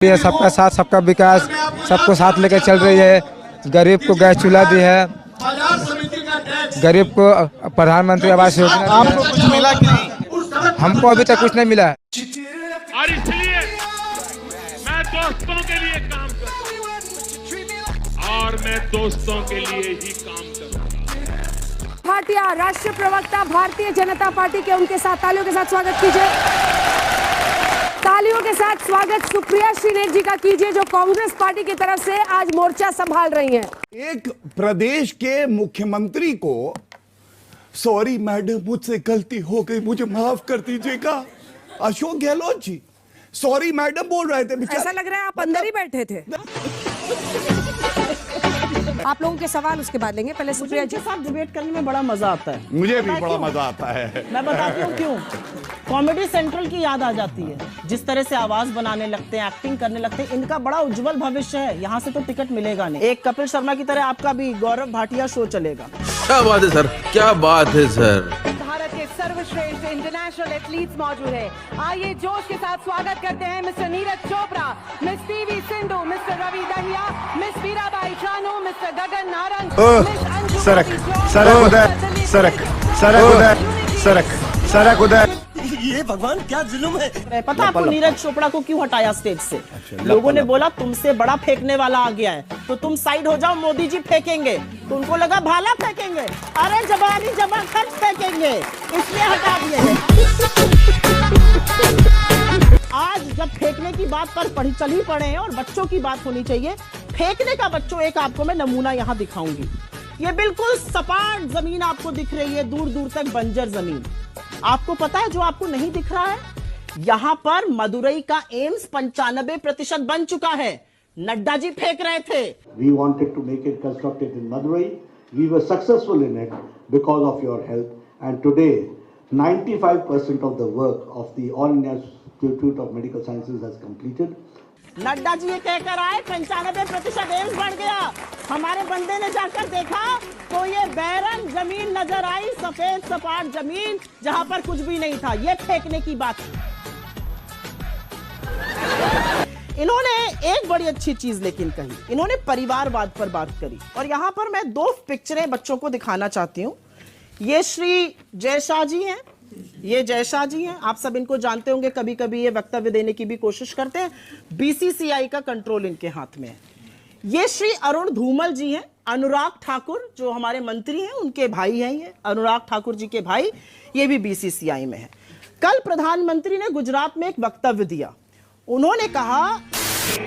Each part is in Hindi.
ये सबका साथ सबका विकास सबको साथ लेकर चल रही है। गरीब को गैस चूल्हा दी है, गरीब को प्रधानमंत्री आवास योजना। आपको कुछ मिला कि नहीं? हमको अभी तक कुछ नहीं मिला है। और इसलिए मैं दोस्तों के लिए काम करता हूं और मैं दोस्तों के लिए ही काम करूंगा। भाटिया राष्ट्रीय प्रवक्ता भारतीय जनता पार्टी के, उनके साथ तालियों के साथ स्वागत कीजिए। तालियों के साथ स्वागत सुप्रिया श्रीनेत जी का कीजिए, जो कांग्रेस पार्टी की तरफ से आज मोर्चा संभाल रही हैं। एक प्रदेश के मुख्यमंत्री को सॉरी मैडम मुझसे गलती हो गई, मुझे माफ कर दीजिएगा। अशोक गहलोत जी सॉरी मैडम बोल रहे थे। ऐसा लग रहा है आप अंदर ही बैठे थे। आप लोगों के सवाल उसके बाद लेंगे। पहले सुप्रिया जी, साथ डिबेट करने में बड़ा मजा आता है। मुझे भी बड़ा मजा आता है। मैं बताती हूँ क्यों। कॉमेडी सेंट्रल की याद आ जाती है, जिस तरह से आवाज बनाने लगते हैं, एक्टिंग करने लगते हैं। इनका बड़ा उज्जवल भविष्य है, यहाँ से तो टिकट मिलेगा नहीं। एक कपिल शर्मा की तरह आपका भी गौरव भाटिया शो चलेगा। क्या बात है सर, क्या बात है सर। भारत के सर्वश्रेष्ठ इंटरनेशनल एथलीट्स मौजूद है। आइए जोश के साथ स्वागत करते हैं mister Neeraj Chopra, miss PV Sindhu, mister Ravi Dahiya, miss Mirabai Chanu, mister Gagan Narang, miss Anju सरक सरक उधर, सरक सरक उधर, सरक सरक उधर। ये भगवान क्या जुल्म है। पता आपको नीरज चोपड़ा को क्यों हटाया स्टेज से? लोगों ने बोला तुमसे बड़ा फेंकने वाला आ गया है, तो तुम साइड हो जाओ, मोदी जी फेंकेंगे। तो उनको लगा भाला फेंकेंगे, अरे जवानी जमा खर्च फेंकेंगे, इसलिए हटा दिए। आज जब फेंकने की बात पर चल ही पड़े हैं और बच्चों की बात होनी चाहिए, फेंकने का बच्चों एक आपको मैं नमूना यहाँ दिखाऊंगी। ये बिल्कुल सपाट जमीन आपको दिख रही है, दूर दूर तक बंजर जमीन। आपको पता है जो आपको नहीं दिख रहा है, यहाँ पर मदुरई का एम्स 95% बन चुका है। नड्डा जी फेंक रहे थे। We wanted to make it constructed in Madurai. We were successful in it because of your help. And today, 95% of the work of the All India Institute of Medical Sciences has completed. Nadda ji ये कहकर आए 95% एम्स बन गया। हमारे बंदे ने जाकर देखा तो ये बैरन जमीन नजर आई, सफेद सपाट जमीन जहां पर कुछ भी नहीं था। ये फेंकने की बात। इन्होंने एक बड़ी अच्छी चीज लेकिन कही, इन्होंने परिवारवाद पर बात करी। और यहां पर मैं दो पिक्चरें बच्चों को दिखाना चाहती हूं। ये श्री जयशाह जी हैं, ये जयशाह जी हैं, आप सब इनको जानते होंगे। कभी कभी ये वक्तव्य देने की भी कोशिश करते हैं। बीसीसीआई का कंट्रोल इनके हाथ में है। ये श्री अरुण धूमल जी हैं, अनुराग ठाकुर जो हमारे मंत्री हैं उनके भाई हैं। ये अनुराग ठाकुर जी के भाई, ये भी बीसीसीआई में है। कल प्रधानमंत्री ने गुजरात में एक वक्तव्य दिया। उन्होंने कहा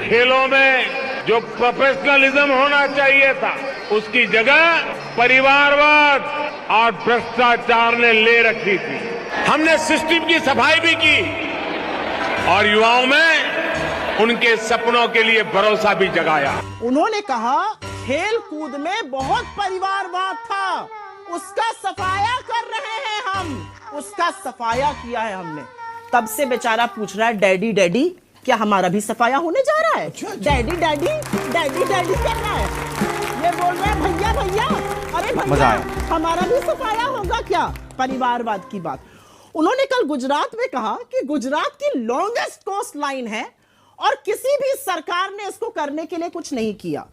खेलों में जो प्रोफेशनलिज्म होना चाहिए था, उसकी जगह परिवारवाद और भ्रष्टाचार ने ले रखी थी। हमने सिस्टम की सफाई भी की और युवाओं में उनके सपनों के लिए भरोसा भी जगाया। उन्होंने कहा खेल कूद में बहुत परिवारवाद था, उसका सफाया कर रहे हैं हम, उसका सफाया किया है हमने। तब से बेचारा पूछ रहा है डैडी डैडी, क्या हमारा भी सफाया होने जा रहा है? डैडी डैडी डैडी डैडी कर रहा है। ये बोल रहे हैं भैया भैया, अरे भैया हमारा भी सफाया होगा क्या? परिवारवाद की बात। उन्होंने कल गुजरात में कहा कि गुजरात की लॉन्गेस्ट कोस्ट लाइन है और किसी भी सरकार ने इसको करने के लिए कुछ नहीं किया।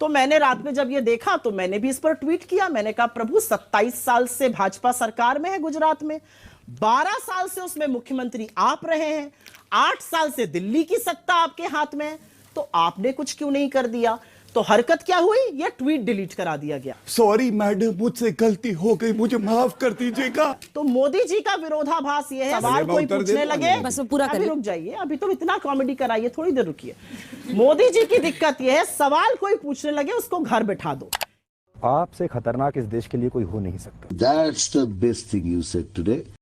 तो मैंने रात में जब ये देखा तो मैंने भी इस पर ट्वीट किया। मैंने कहा प्रभु 27 साल से भाजपा सरकार में है गुजरात में, 12 साल से उसमें मुख्यमंत्री आप रहे हैं, 8 साल से दिल्ली की सत्ता आपके हाथ में है, तो आपने कुछ क्यों नहीं कर दिया? तो हरकत क्या हुई? ये ट्वीट डिलीट करा दिया गया। सॉरी मैडम मुझसे गलती हो गई, मुझे माफ कर दीजिएगा। तो मोदी जी का विरोधाभास ये है, सवाल कोई पूछने लगे बस पूरा अभी रुक जाइए, अभी तो इतना कॉमेडी कराइए, थोड़ी देर रुकिए। मोदी जी की दिक्कत ये है, सवाल कोई पूछने लगे उसको घर बैठा दो। आपसे खतरनाक इस देश के लिए कोई हो नहीं सकता। That's the best thing you said today.